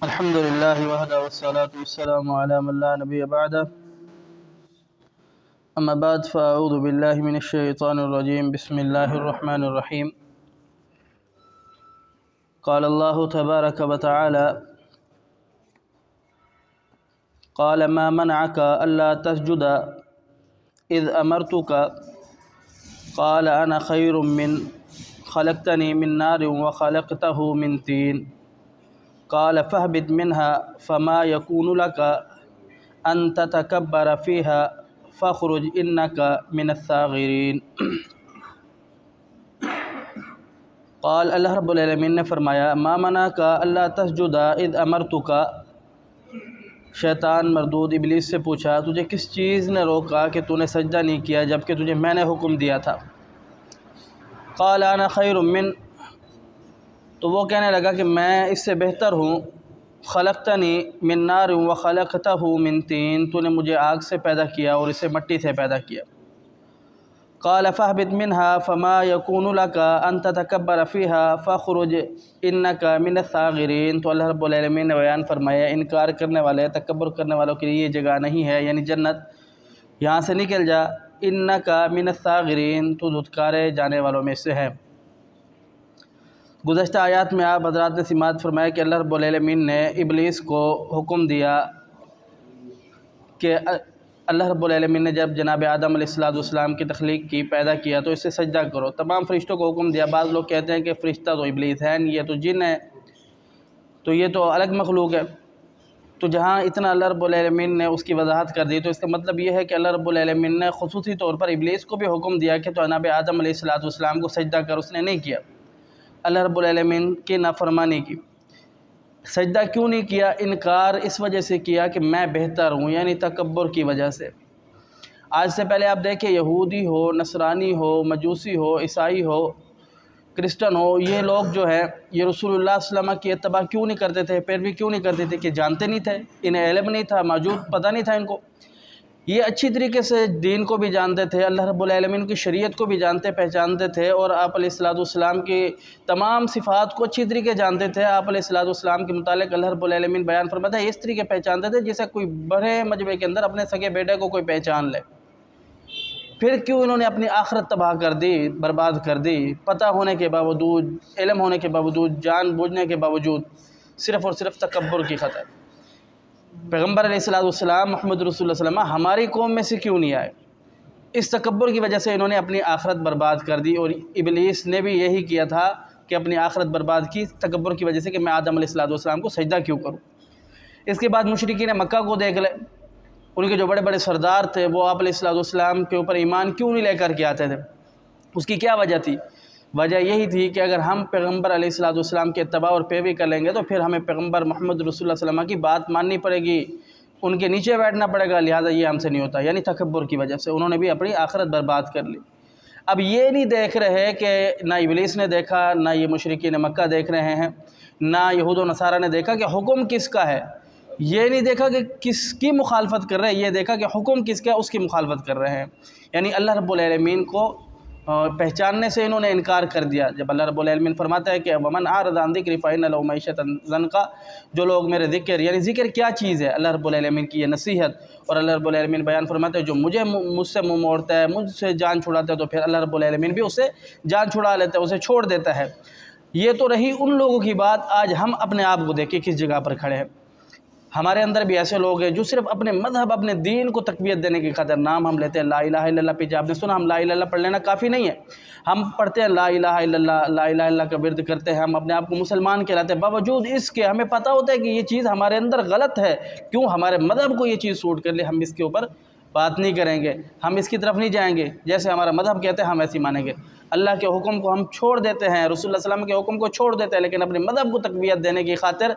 الحمد لله وحده والصلاة والسلام على من لا نبي بعده أما بعد فأعوذ بالله من الشيطان الرجيم بسم الله الرحمن الرحيم قال الله تبارك وتعالى قال ما منعك ألا تسجد إذ أمرتك قال أنا خير من خلقتني من نار وخلقته من طين قال فاهبط منها فما يكون لك أن تتكبر فيها فاخرج إنك من الصاغرين۔ قال اللہ رب العالمین نے فرمایا ما منعک الا تسجد اذ امرتک، شیطان مردود ابلیس سے پوچھا تجھے کس چیز نے روکا کہ تو نے سجدہ نہیں کیا جبکہ تجھے میں نے حکم دیا تھا۔ قال انا خیر من، تو وہ کہنے لگا کہ میں اس سے بہتر ہوں، خلقتنی من نار وخلقتہ من طین، تو نے مجھے آگ سے پیدا کیا اور اسے مٹی سے پیدا کیا۔ قال فاهبط منها فما يكون لك ان تتكبر فيها فاخرج انك من الصاغرين۔ تو اللہ رب العالمین نے بیان فرمایا انکار کرنے والے، تکبر کرنے والوں کے لیے یہ جگہ نہیں ہے، یعنی جنت، یہاں سے نکل جا، انک من الصاغرین، تو دھتکارے جانے والوں میں سے ہے۔ گزشتہ آیات میں آپ حضرات نے سماعت فرمایا کہ اللہ رب العالمین نے ابلیس کو حکم دیا کہ اللہ رب العالمین نے جب جناب آدم علیہ السلام کی تخلیق کی، پیدا کیا تو اس سے سجدہ کرو، تمام فرشتوں کو حکم دیا۔ بعض لوگ کہتے ہیں کہ فرشتہ تو ابلیس ہے نہیں، یہ تو جن ہے، تو یہ تو الگ مخلوق ہے۔ تو جہاں اتنا اللہ رب العالمین نے اس کی وضاحت کر دی تو اس کا مطلب یہ ہے کہ اللہ رب العالمین نے خصوصی طور پر ابلیس کو بھی حکم دیا کہ تو جناب آدم علیہ السلام کو سجدہ کر، اس نے نہیں کیا، اللہ رب العالمین کی نافرمانی کی۔ سجدہ کیوں نہیں کیا؟ انکار اس وجہ سے کیا کہ میں بہتر ہوں، یعنی تکبر کی وجہ سے۔ آج سے پہلے آپ دیکھیں یہودی ہو، نصرانی ہو، مجوسی ہو، عیسائی ہو، کرسچن ہو، یہ لوگ جو ہے یہ رسول اللہ صلی اللہ علیہ وسلم کی اتباع کیوں نہیں کرتے تھے، پیروی کیوں نہیں کرتے تھے؟ کہ جانتے نہیں تھے، انہیں علم نہیں تھا، موجود پتہ نہیں تھا ان کو۔ یہ اچھی طریقے سے دین کو بھی جانتے تھے، اللہ رب العالمین کی شریعت کو بھی جانتے پہچانتے تھے، اور آپ علیہ السلام کی تمام صفات کو اچھی طریقے جانتے تھے۔ آپ علیہ السلام کے متعلق اللہ رب العالمین بیان فرماتا ہے اس طریقے پہچانتے تھے جیسے کوئی بڑے مجمع کے اندر اپنے سگے بیٹے کو کوئی پہچان لے۔ پھر کیوں انہوں نے اپنی آخرت تباہ کر دی، برباد کر دی، پتہ ہونے کے باوجود، علم ہونے کے باوجود، جان بوجھنے کے باوجود، صرف اور صرف تکبر کی خاطر۔ پیغمبر علیہ السلام محمد رسول اللہ صلی اللہ علیہ وسلم ہماری قوم میں سے کیوں نہیں آئے؟ اس تکبر کی وجہ سے انہوں نے اپنی آخرت برباد کر دی، اور ابلیس نے بھی یہی کیا تھا کہ اپنی آخرت برباد کی تکبر کی وجہ سے کہ میں آدم علیہ السلام کو سجدہ کیوں کروں۔ اس کے بعد مشرکین مکہ کو دیکھ لے، ان کے جو بڑے بڑے سردار تھے وہ آپ علیہ السلام کے اوپر ایمان کیوں نہیں لے کر کے آتے تھے؟ اس کی کیا وجہ تھی؟ وجہ یہی تھی کہ اگر ہم پیغمبر علیہ السلام کے اتباع اور پیروی کر لیں گے تو پھر ہمیں پیغمبر محمد رسول اللہ صلی اللہ علیہ وسلم کی بات ماننی پڑے گی، ان کے نیچے بیٹھنا پڑے گا، لہٰذا یہ ہم سے نہیں ہوتا، یعنی تکبر کی وجہ سے انہوں نے بھی اپنی آخرت برباد کر لی۔ اب یہ نہیں دیکھ رہے کہ نہ ابلیس نے دیکھا، نہ یہ مشرکین مکہ دیکھ رہے ہیں، نہ یہود و نصارہ نے دیکھا کہ حکم کس کا ہے، یہ نہیں دیکھا کہ کس کی مخالفت کر رہے ہیں، یہ دیکھا کہ حکم کس کا ہے، اس کی مخالفت کر رہے ہیں، یعنی اللہ رب العالمین کو پہچاننے سے انہوں نے انکار کر دیا۔ جب اللہ رب العالمین فرماتا ہے کہ ومن اعرض عن ذکری فإن له معیشۃ ضنکا، جو لوگ میرے ذکر، یعنی ذکر کیا چیز ہے؟ اللہ رب العالمین کی یہ نصیحت، اور اللہ رب العالمین بیان فرماتا ہے جو مجھ سے منہ موڑتا ہے، مجھ سے جان چھڑاتا ہے، تو پھر اللہ رب العالمین بھی اسے جان چھڑا لیتا ہے، اسے چھوڑ دیتا ہے۔ یہ تو رہی ان لوگوں کی بات، آج ہم اپنے آپ کو دیکھیں کس جگہ پر کھڑے ہیں۔ ہمارے اندر بھی ایسے لوگ ہیں جو صرف اپنے مذہب، اپنے دین کو تقویت دینے کی خاطر نام ہم لیتے ہیں لا الہ الا اللہ، پیچھے آپ نے سنا ہم لا الہ الا اللہ پڑھ لینا کافی نہیں ہے، ہم پڑھتے ہیں لا الہ الا اللہ، لا الہ الا اللہ کا ورد کرتے ہیں، ہم اپنے آپ کو مسلمان کہلاتے ہیں، باوجود اس کے ہمیں پتہ ہوتا ہے کہ یہ چیز ہمارے اندر غلط ہے، کیوں ہمارے مذہب کو یہ چیز سوٹ کر لے، ہم اس کے اوپر بات نہیں کریں گے، ہم اس کی طرف نہیں جائیں گے، جیسے ہمارا مذہب کہتے ہیں ہم ایسے ہی مانیں گے۔ اللہ کے حکم کو ہم چھوڑ دیتے ہیں، رسول اللہ صلی اللہ علیہ وسلم کے حکم کو چھوڑ دیتے ہیں، لیکن اپنے مذہب کو تقویت دینے کی خاطر